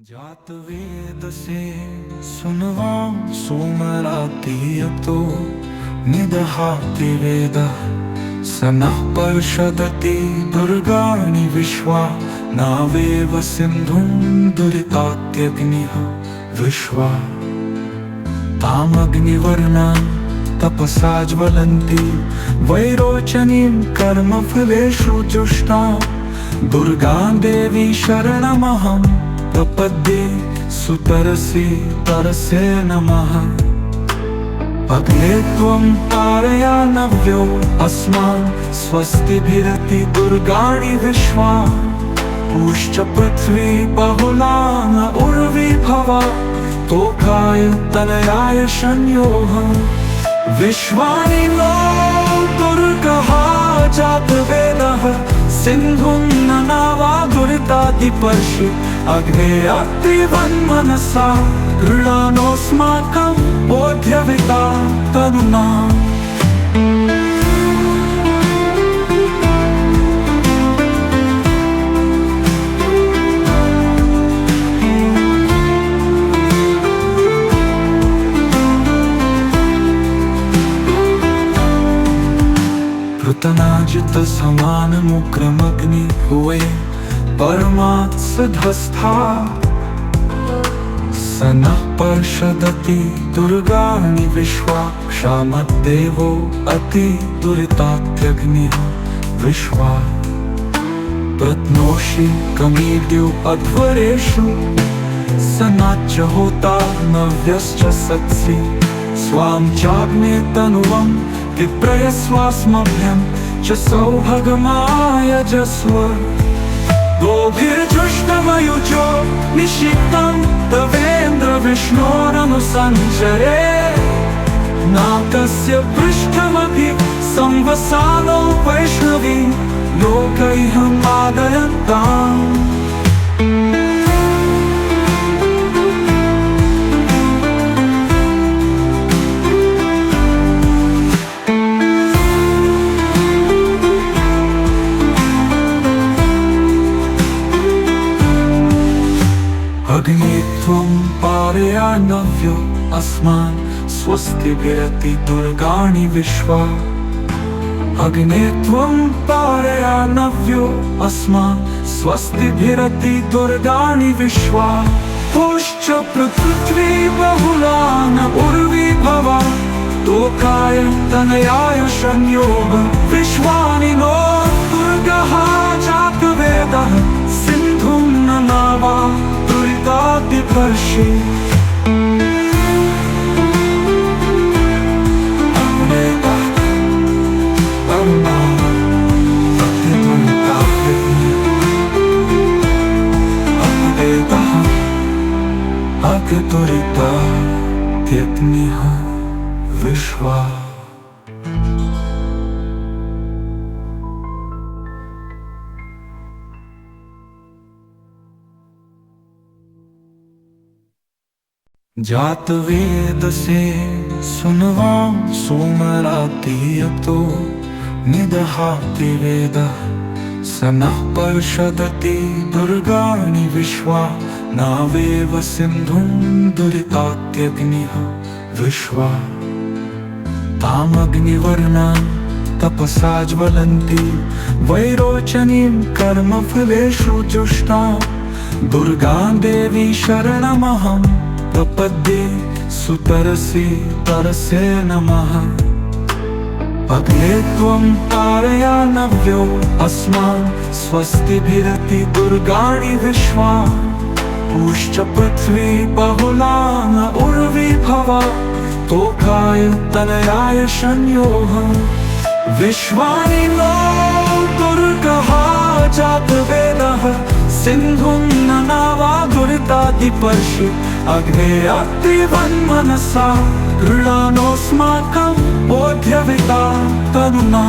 जात वेद से सुनवा सोमरातीयतो निदहाति वेदः सनः पर्षदति दुर्गाणि विश्वा नावेव सिन्धुं दुरितात्यग्निः विश्वा तामग्निवर्णान् तपसा ज्वलन्ति वैरोचनीं कर्मफलेषु जुष्टा दुर्गां देवी शरणमहं प्रपद्ये सुतरसे तरसे नमः। अग्ने त्वं तारयानव्यो अस्मान् स्वस्तिभिरति दुर्गाणि विश्वा पूश्च पृथ्वी बहुला न उर्विभवा तोकाय तनयाय शन्योः विश्वानि नो दुर्गः जातवेदः सिन्धुं ननावा दुरितादिपर्षि अग्ने अग्निवन्मनसा गृणानोऽस्माकं बोध्यविता तनुना। पृतनाजित समान मुक्रमग्नि हुए परमात्सधस्था सनः पर्षदति दुर्गाणि विश्वा क्षामद्देवो अति दुरितात्यग्निः विश्वा प्रत्नोषि कमीड्यो अध्वरेषु सनाच्च होता नव्यश्च सत्सि स्वां चाग्ने तनुवं विप्रयस्वास्मभ्यं च सौभगमायजस्व गोभिर्जुष्टमयुजो निषिक्तं तवेन्द्र विष्णोरनुसञ्चरे नाकस्य पृष्ठमपि संवसानो वैष्णवी लोकैः मादयन्ताम्। अग्ने त्वं पारयानव्यो अस्मान् स्वस्तिभिरति दुर्गाणि विश्वा अग्ने त्वं पारयानव्यो अस्मान् स्वस्तिभिरति दुर्गाणि विश्वा पूश्च पृथ्वी बहुला न उर्विभवा तोकाय तनयाय शन्योः विश्वानि नो दुर्गः जातवेदः सिन्धुं ननावा दुरितादिपर्षि दुरितात्यग्निः विश्वा। जात वेद से सुनवा सोमरातीयतो निदहाति वेदः सनः पर्षदति दुर्गाणि विश्वा नावेव सिन्धुं दुरितात्यग्निः विश्वा तामग्निवर्णान् तपसा ज्वलन्ति वैरोचनीं कर्मफलेषु जुष्टा दुर्गां देवी शरणमहं प्रपद्ये सुतरसे तरसे नमः। अग्ने त्वं तारयानव्यो अस्मान् स्वस्तिभिरति दुर्गाणि विश्वा पूश्च पृथ्वी बहुला न उर्विभवा तोकाय तनयाय शन्योः विश्वानि नो दुर्गः जातवेदः सिन्धुं ननावा दुरितादिपर्षि अग्ने अग्निवन्मनसा गृणानोऽस्माकं बोध्यविता तनुना।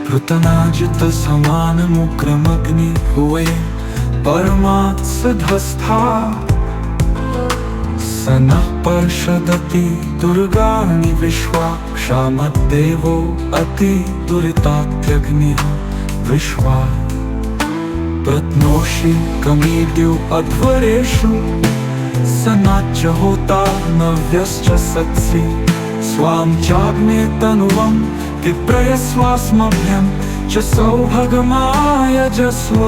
पृतनाजित समान मुक्रमग्नि हुए परमात्सधस्था सनः पर्षदति दुर्गाणि विश्वा क्षामद्देवो अति दुरितात्यग्निः विश्वा प्रत्नोषि कमीड्यो अध्वरेषु सनाच्च होता नव्यश्च सत्सि स्वां चाग्ने तनुवं विप्रयस्वास्मभ्यं च सौभगमायजस्व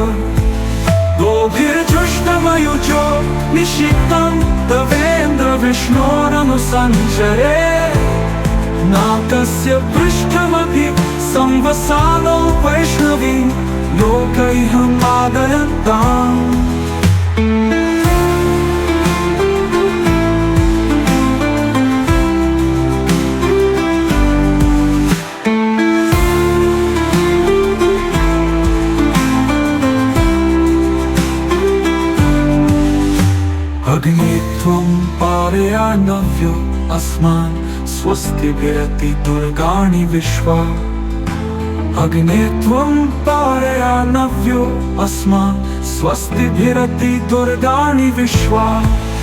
दोभिर्जुष्टमयुजो निषिक्तं तवेन्द्र विष्णोरनुसञ्चरे नाकस्य पृष्ठमपि संवसानो वैष्णवी लोकैः आदयन्ताम् अग्ने त्वं पारयानव्यो अस्मान् स्वस्तिभिरति दुर्गाणि विश्वा अग्ने त्वं पारयानव्यो अस्मान् स्वस्तिभिरति दुर्गाणि विश्वा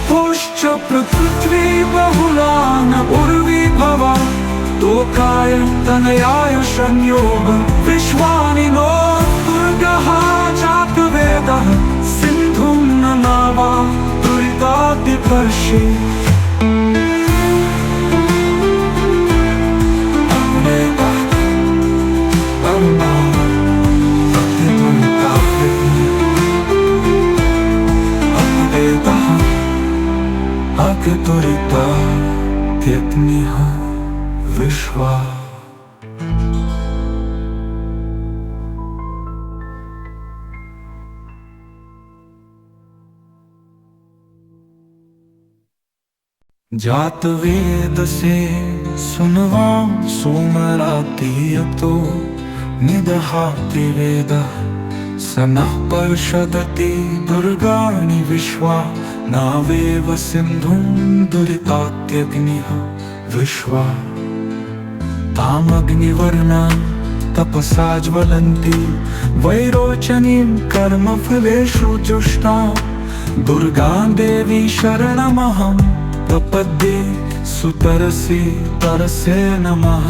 पुश्च पृथ्वी बहुला न उर्वी भवा तोकाय तनयाय संयोग विश्वानि नो दुर्गः जातवेदः सिन्धुं न नावा दुरितातिपर्षि दुरितात्यग्निः विश्वा जातवेदसे सुनवां सोमरातियतो निदहाति वेदः सनः पर्षदति दुर्गाणि विश्वा नावेव सिन्धुं दुरितात्यग्निः विश्वा तामग्निवर्णां तपसा ज्वलन्ति वैरोचनीं कर्मफलेषु जुष्टां दुर्गां देवी शरणमहं प्रपद्ये सुतरसे तरसे नमः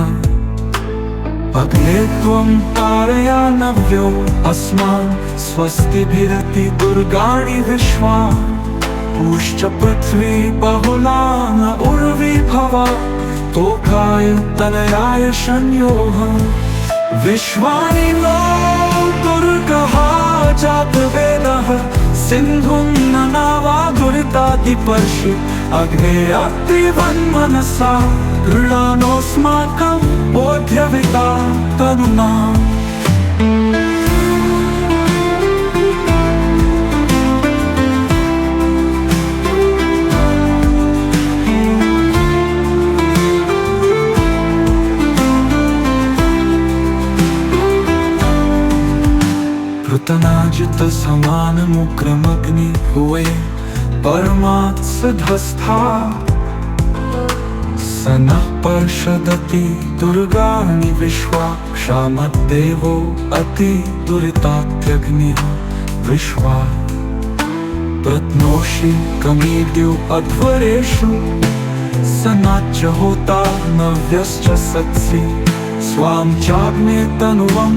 अग्ने त्वं पारयानव्यो अस्मान् स्वस्तिभिरति दुर्गाणि विश्वा पुश्च पृथ्वी बहुला न उर्वी भवा तोकाय तनयाय संयोग विश्वानि नो दुर्गः जातवेदः सिन्धुं न नावा दुरितातिपर्षि अग्ने अग्निवन्मनसा गृणानोऽस्माकं बोध्यविता तनुना पृतनाजित समानमुग्रमग्नि हुए परमात्सधस्था सनः पर्षदति दुर्गाणि विश्वा क्षामद्देवो अति दुरितात्यग्निः विश्वा प्रत्नोषि कमीड्यो अध्वरेषु सनाच्च होता नव्यश्च सत्सि स्वां चाग्ने तनुवं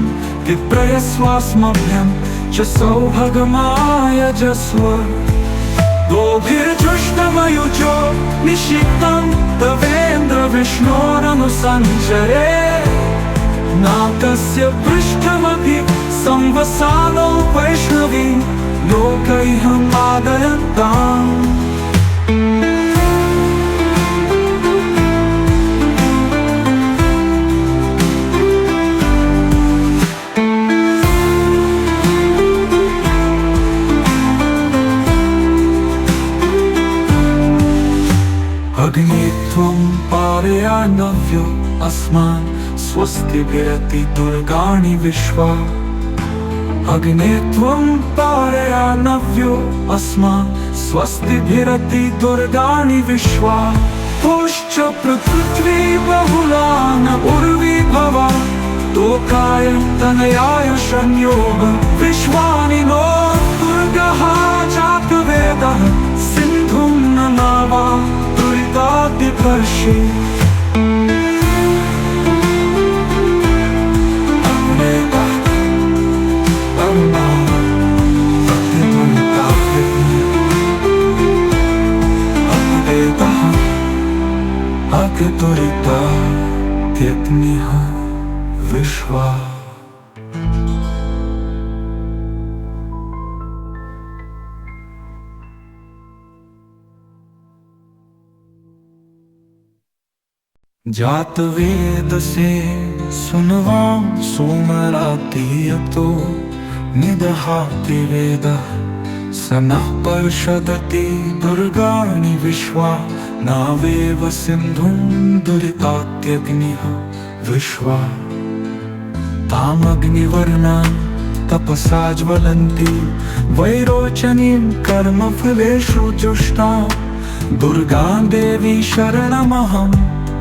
विप्रयस्वास्मभ्यं च सौभगमायजस्व दोभिर्जुष्टमयुजो निषिक्तं तवेन्द्र विष्णोरनुसञ्चरे नाकस्य पृष्ठमपि संवसानो वैष्णवी लोकैः आदयन्ताम् अग्ने त्वं पारयानव्यो अस्मान् स्वस्तिभिरति दुर्गाणि विश्वा अग्ने त्वं पारयानव्यो अस्मान् स्वस्तिभिरति दुर्गाणि विश्वा पुश्च पृथ्वी बहुला न उर्वी भवा तोकाय तनयाय संयोग विश्वानि नो दुर्गः जातवेदः सिन्धुं ननावा दुरितातिपर्षि दुरितात्यग्निः विश्वा। जातवेद से सुनवा सोमरातीयतो निदहाति वेदः सनः पर्षदति दुर्गाणि विश्वा नावेव सिन्धुं दुरितात्यग्निः विश्वा। तामग्निवर्णां तपसा ज्वलन्ति वैरोचनीं कर्मफलेषु जुष्टां दुर्गां देवी शरणमहं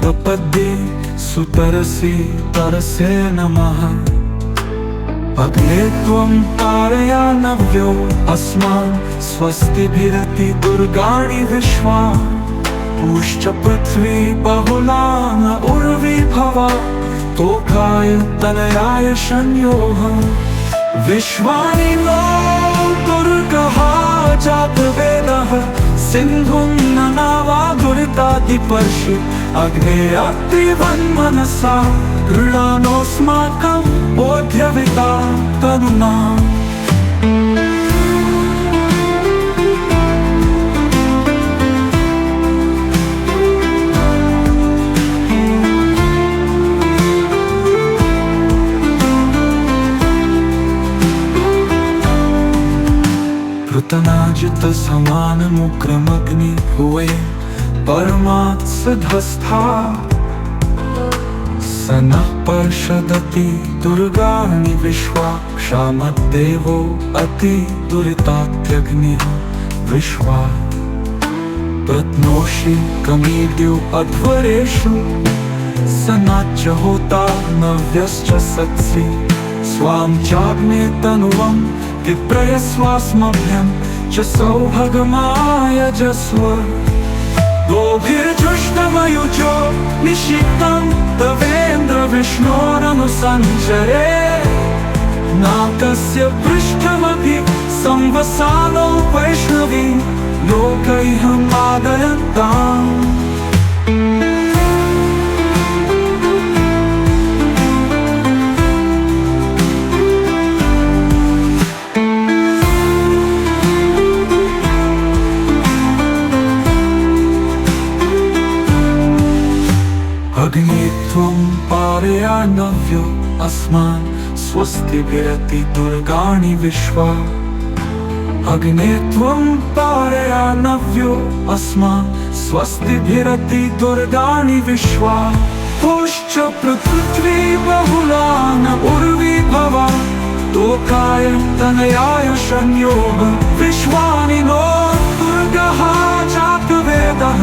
प्रपद्ये सुतरसे तरसे नमः। अग्ने त्वं तारयानव्यो अस्मान् स्वस्तिभिरति दुर्गाणि विश्वा। पूश्च पृथ्वी बहुला न उर्वी भवा तोकाय तनयाय शन्योः विश्वानि नो दुर्गः जातवेदः सिन्धुं ननावा दुरितातिपर्षि अग्ने अग्निवन्मनसा गृणानोऽस्माकं बोध्यविता तनुना। पृतनाजित समानमुग्रमग्नि हुए परमात्सधस्था सनः पर्षदति दुर्गाणि विश्वा। क्षामद्देवो अति दुरितात्यग्निः विश्वा। प्रत्नोषि कमीड्यो अध्वरेषु सनाच्च होता नव्यश्च सत्सि स्वां चाग्ने तनुवं विप्रयस्वास्मभ्यं च सौभगमायजस्व। गोभिर्जुष्टमयुजो निषिक्तं तवेन्द्र विष्णोरनुसञ्चरे नाकस्य पृष्ठमपि संवसानो वैष्णवी लोकैहमादयन्ताम्। अग्ने त्वं पारयानव्यो अस्मान् स्वस्तिभिरति दुर्गाणि विश्वा। अग्ने त्वं पारयानव्यो अस्मान् स्वस्तिभिरति दुर्गाणि विश्वा। पुश्च पृथ्वी बहुला न उर्वी भवा तोकाय तनयाय शन्योः विश्वानि नो दुर्गः जातवेदः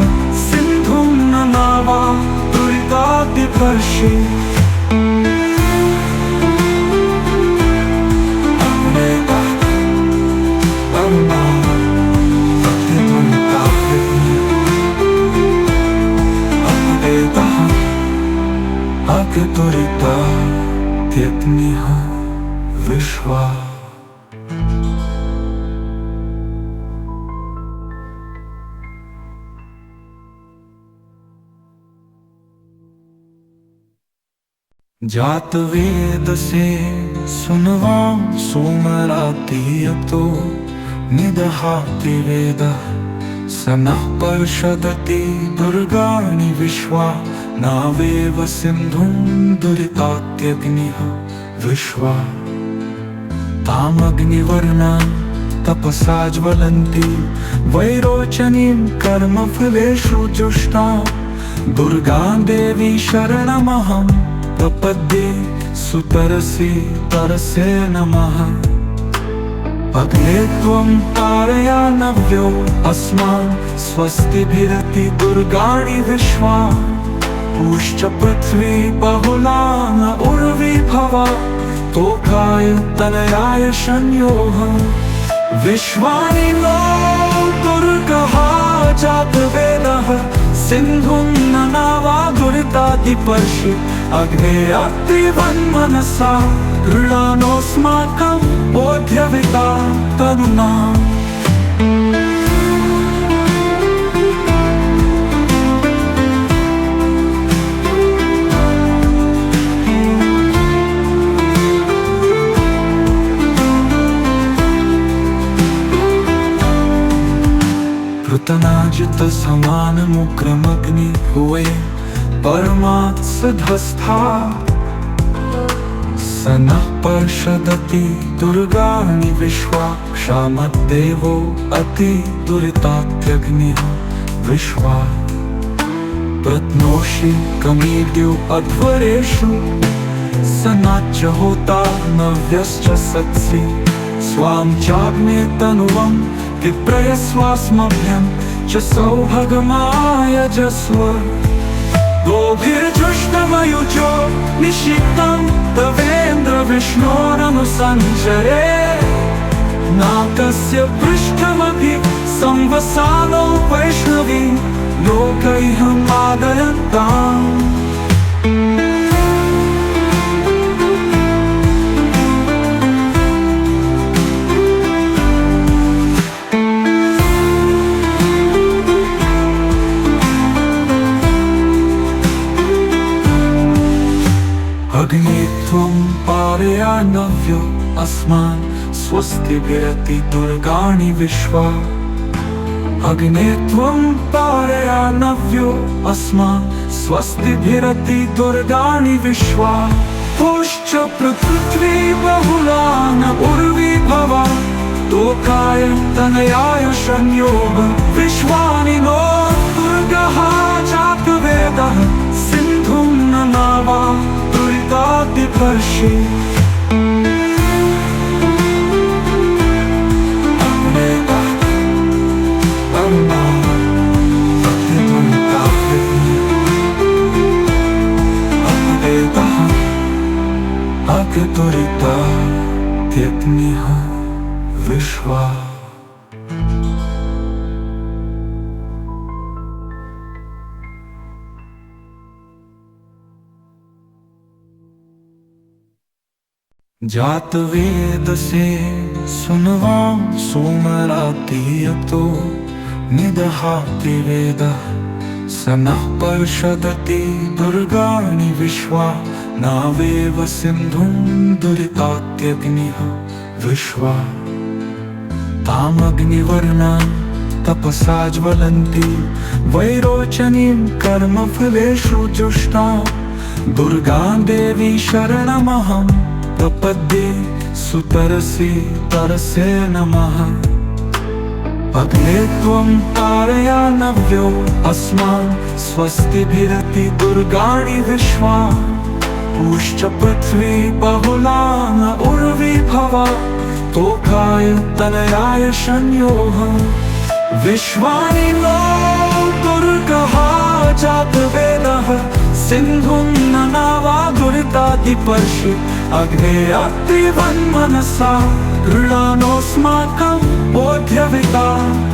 सिन्धुं ननावा दुरितातिपर्षि दुरितात्यग्निः विश्वा। जातवेद से सुनवा सोमरातीयतो निदहाति वेदः सनः पर्षदति दुर्गाणि विश्वा। नावेव सिन्धुं दुरितात्यग्निः विश्वा। तामग्निवर्णां तपसा ज्वलन्ति वैरोचनीं कर्मफलेषु जुष्टां दुर्गां देवी शरणमहं प्रपद्ये सुतरसे तरसे नमः। अग्ने त्वं तारयानव्यो अस्मान् स्वस्तिभिरति दुर्गाणि विश्वा। पूश्च पृथ्वी बहुला न उर्वी भवा तोकाय तनयाय शन्योः विश्वानि नो दुर्गः जातवेदः सिन्धुं ननावा दुरितादिपर्षि अग्ने अत्रिवन्मनसा गृणानोऽस्माकं बोध्यविता तनुना। पृतनाजित समान मुक्रमग्नि हुए परमात्सधस्था सनः पर्षदति दुर्गाणि विश्वा क्षामद्देवो अति दुरितात्यग्निः विश्वा प्रत्नोषि कमीड्यो अध्वरेषु सनाच्च होता नव्यश्च सत्सि स्वां चाग्ने तनुवं विप्रयस्वास्मभ्यं च सौभगमायजस्व। गोभिर्जुष्टमयुजो निषिक्तं तवेन्द्र विष्णोरनुसञ्चरे नाकस्य पृष्ठमपि संवसानो वैष्णवी लोकैः मादयन्ताम्। अग्ने त्वं पारयानव्यो अस्मान् स्वस्तिभिरति दुर्गाणि विश्वा। अग्ने त्वं पारयानव्यो अस्मान् स्वस्तिभिरति दुर्गाणि विश्वा। पुश्च पृथ्वी बहुला न उर्वी भवा तोकाय तनयाय संयोग विश्वानि नो दुर्गः जातवेदः सिन्धुं ननावा दुरितादिपर्षि दुरितात्यग्निः विश्वा। जातवेदसे सुनवां सोमरातियतो निदहाति वेदः सनः पर्षदति दुर्गाणि विश्वा नावेव सिन्धुं दुरितात्यग्निः विश्वा। तामग्निवर्णां तपसा ज्वलन्ति वैरोचनीं कर्मफलेषु जुष्टां दुर्गां देवी शरणमहं प्रपद्ये सुतरसे तरसे नमः। अग्ने त्वं तारयानव्यो अस्मान् स्वस्तिभिरति दुर्गाणि विश्वा। पुश्च पृथ्वी बहुला न उर्वी भवा तोकाय तनयाय संयोग विश्वानि नो दुर्गः जातवेदः सिन्धुं ननावा दुरितादिपर्षि अग्ने अत्रिवन्मनसा गृणानोऽस्माकं बोध्यविता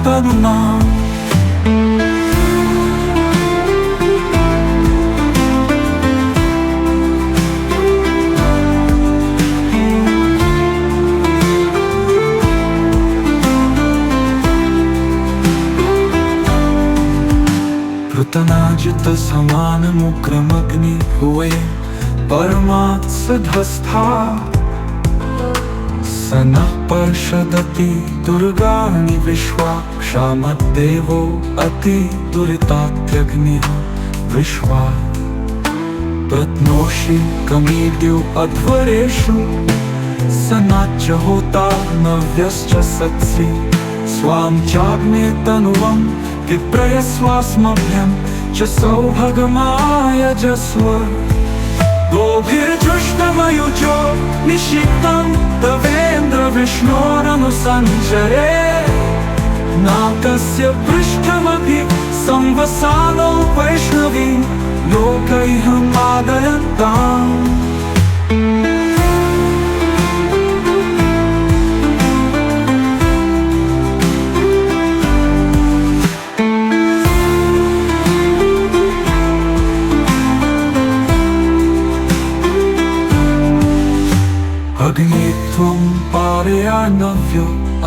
तनुना। पृतनाजित समान मुक्रमग्नि हुए परमात्सधस्था सनः पर्षदति दुर्गाणि विश्वा क्षामद्देवो अति दुरितात्यग्निः विश्वा। प्रत्नोषि कमीड्यो अध्वरेषु सनाच्च होता नव्यश्च सत्सि स्वां चाग्ने तनुवं विप्रयस्वास्मभ्यं च सौभगमायजस्व। गोभिर्जुष्टमयुजो निषिक्तं तवेन्द्र विष्णोरनुसञ्चरे नाकस्य पृष्ठमपि संवसानो वैष्णवी लोकैः मादयन्ताम्।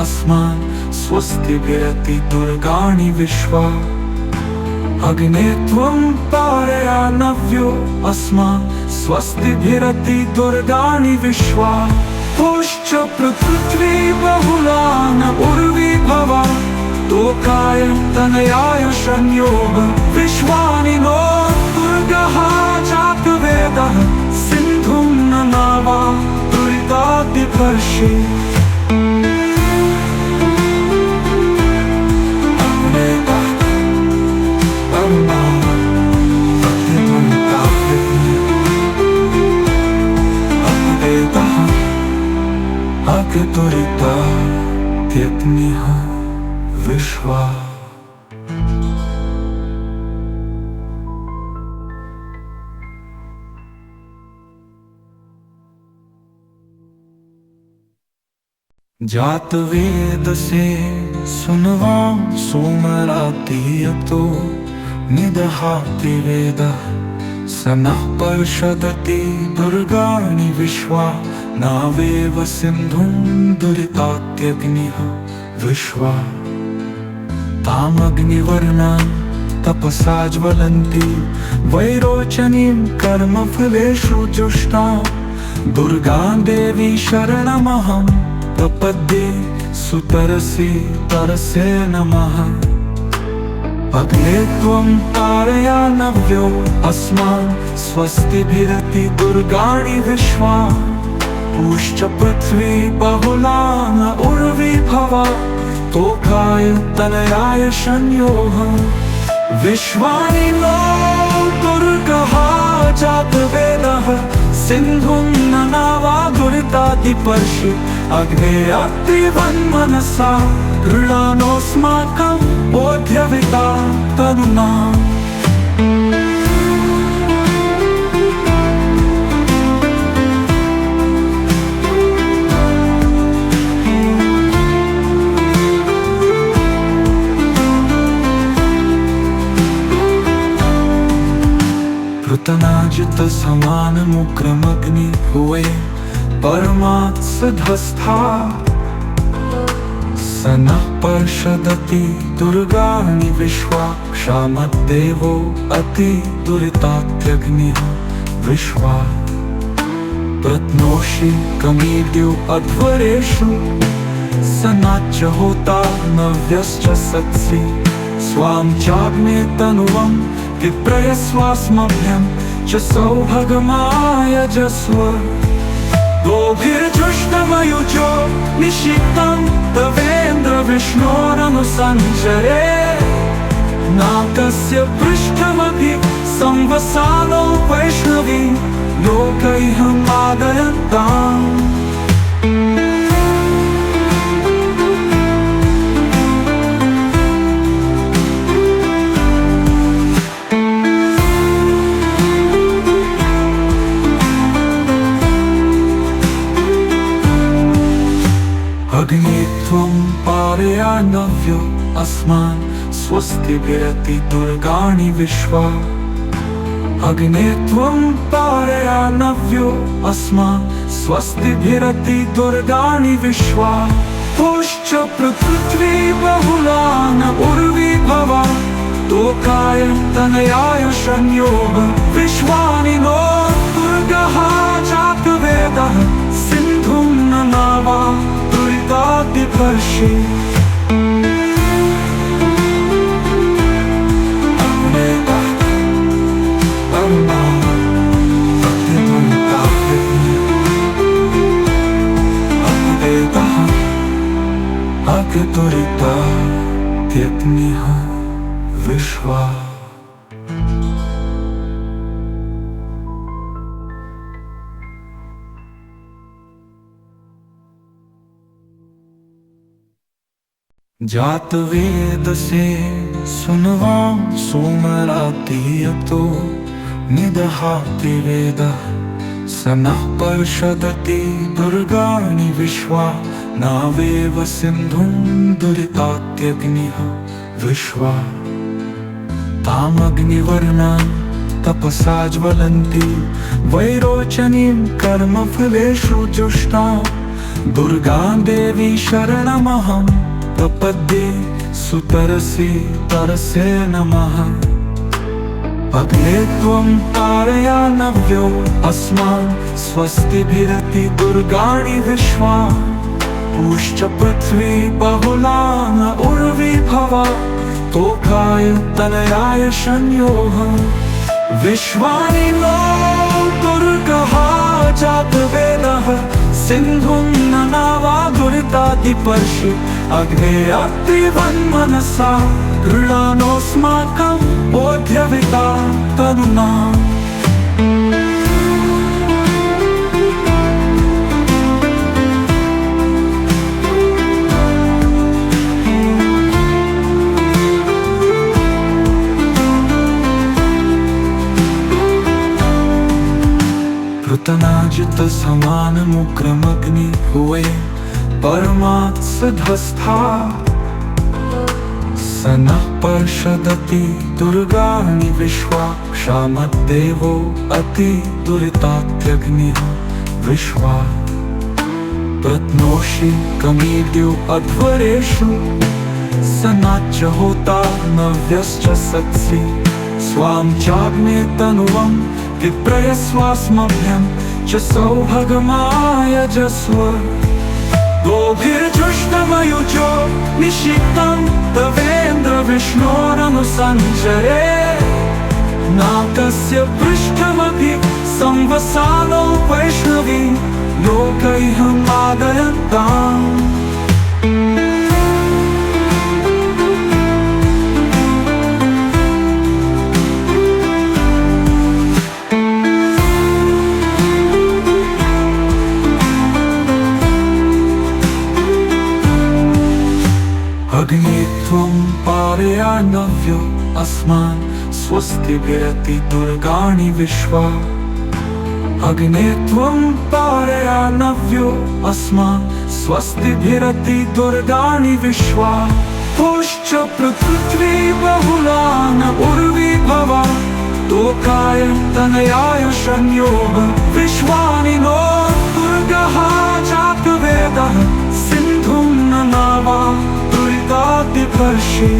अस्मान् स्वस्तिभिरति दुर्गाणि विश्वा अग्ने त्वं पारयानव्यो अस्मान् स्वस्तिभिरति दुर्गाणि विश्वा पुश्च पृथ्वी बहुला न उर्वी भवा तोकाय तनयाय संयोग विश्वानि नो दुर्गः जातवेदः सिन्धुं ननावा दुरितातिपर्षि दुरितात्यग्निः विश्वा जातवेदसे सुनवा सोमरातियतो निदहाति वेदः स नः पर्षदति दुर्गाणि विश्वा नावेव सिन्धुं दुरितात्यग्निः विश्वा तामग्निवर्णां तपसा ज्वलन्ति वैरोचनीं कर्मफलेषु जुष्टां दुर्गां देवी शरणमहं प्रपद्ये सुतरसे तरसे नमः अग्ने त्वं तारयानव्यो अस्मान् स्वस्तिभिरति दुर्गाणि विश्वा पुश्च पृथ्वी बहुला न उर्वी भवा तोकाय तनयाय संयोग विश्वानि नो दुर्गः जातवेदः सिन्धुं ननावा दुरितातिपर्षि अग्ने अग्निवन्मनसा गृणानोऽस्माकं बोध्यविता तनुना पृतनाजित समानमुग्रमग्नि हुए परमात्सधस्था स नः पर्षदति दुर्गाणि विश्वा क्षामद्देवो अति दुरितात्यग्निः विश्वा प्रत्नोषि कमीड्यो अध्वरेषु स नाच्च होता नव्यश्च सत्सि स्वां चाग्ने तनुवं विप्रयस्वास्मभ्यं च सौभगमायजस्व दोभिर्जुष्टमयुजो निशितं तवेन्द्र विष्णोरनुसञ्चरे नाकस्य पृष्ठमपि संवसानो वैष्णवी लोकैः मादयन्ताम् अग्ने त्वं पारयानव्यो अस्मान् स्वस्तिभिरति दुर्गाणि विश्वा अग्ने त्वं पारयानव्यो अस्मान् स्वस्तिभिरति दुर्गाणि विश्वा पुश्च पृथ्वी बहुला न उर्वी भवा तोकाय तनयाय संयोग विश्वानि नो दुर्गः जातवेदः सिन्धुं ननावा दुरितातिपर्षि दुरितात्यग्निः विश्वा जातवेदसे सुनवा सोमरातियतो निदहाति वेदः स नः पर्षदति दुर्गाणि विश्वा नावेव सिन्धुं दुरितात्यग्निः विश्वा तामग्निवर्णां तपसा ज्वलन्ति वैरोचनीं कर्मफलेषु जुष्टां दुर्गा देवी शरणमहं प्रपद्ये सुतरसे तरसे नमः। अग्ने त्वं तारयानव्यो अस्मान् स्वस्तिभिरति दुर्गाणि विश्वा। पूश्च पृथ्वी बहुला न उर्विभवा तोकाय तनयाय शन्योः। विश्वानि नो दुर्गः जातवेदः सिन्धुं ननावा दुरितादिपर्षि। अग्ने अग्निवन्मनसा गृणानोऽस्माकं बोध्यविता तनुना। पृतनाजित समानमुग्रमग्नि हुए परमात्सधस्था। स नः पर्षदति दुर्गाणि विश्वा। क्षामद्देवो अति दुरितात्यग्निः विश्वा। प्रत्नोषि कमीड्यो अध्वरेषु स नाच्च होता नव्यश्च सत्सि। स्वां चाग्ने तनुवं विप्रयस्वास्मभ्यं च सौभगमायजस्व। गोभिर्जुष्टमयुजो निषिक्तं तवेन्द्र विष्णोरनुसञ्जरे। नाकस्य पृष्ठमपि संवसानो वैष्णवी लोकैः मादयन्ताम्। अग्ने त्वं पारयानव्यो अस्मान् स्वस्तिभिरति दुर्गाणि विश्वा। अग्ने त्वं पारयानव्यो अस्मान् स्वस्तिभिरति दुर्गाणि विश्वा। पूश्च पृथ्वी बहुला न उर्विभवा तोकाय तनयाय शन्योः। विश्वानि नो दुर्गः जातवेदः सिन्धुं ननावा दुरितादिपर्षि।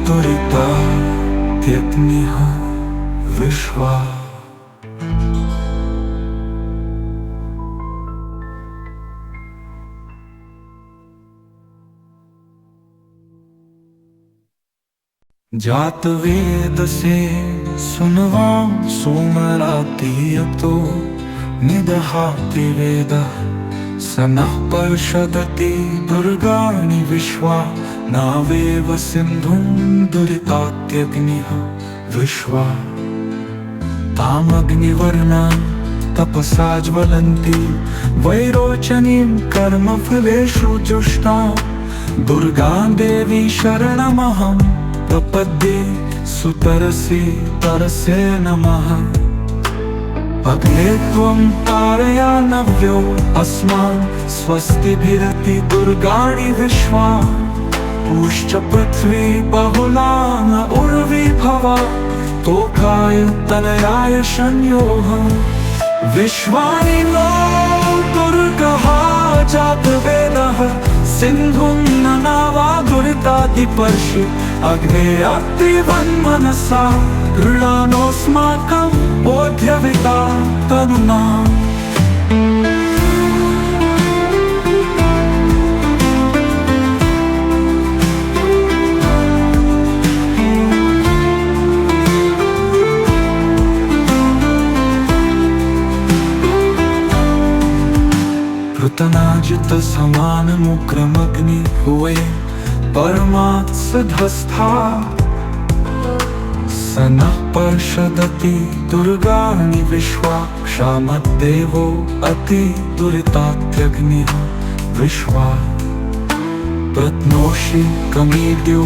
दुरितात्यग्निः विश्वा। जातवेदसे सुनवां सोमरातियतो निदहाति वेदः। स नः पर्षदति दुर्गाणि विश्वा। नावेव सिन्धुं दुरितात्यग्निः विश्वा। तामग्निवर्णां तपसा ज्वलन्ति वैरोचनीं कर्मफलेषु जुष्टां। दुर्गां देवी शरणमहं प्रपद्ये सुतरसे तरसे नमः। अग्ने त्वं तारयानव्यो अस्मान् स्वस्तिभिरति दुर्गाणि विश्वा। पूश्च पृथ्वी बहुला न उर्विभवा तोकाय तनयाय शन्योः। विश्वानि नो दुर्गः जातवेदः सिन्धुं ननावा दुरितादिपर्षि। अग्ने अग्निवन्मनसा गृणानोऽस्माकं बोध्यविता तनुना। पृतनाजित समानमुग्रमग्नि हुए परमात्सधस्था। स नः पर्षदति दुर्गाणि विश्वा। क्षामद्देवो अति दुरितात्यग्निः विश्वा। प्रत्नोषि कमीड्यो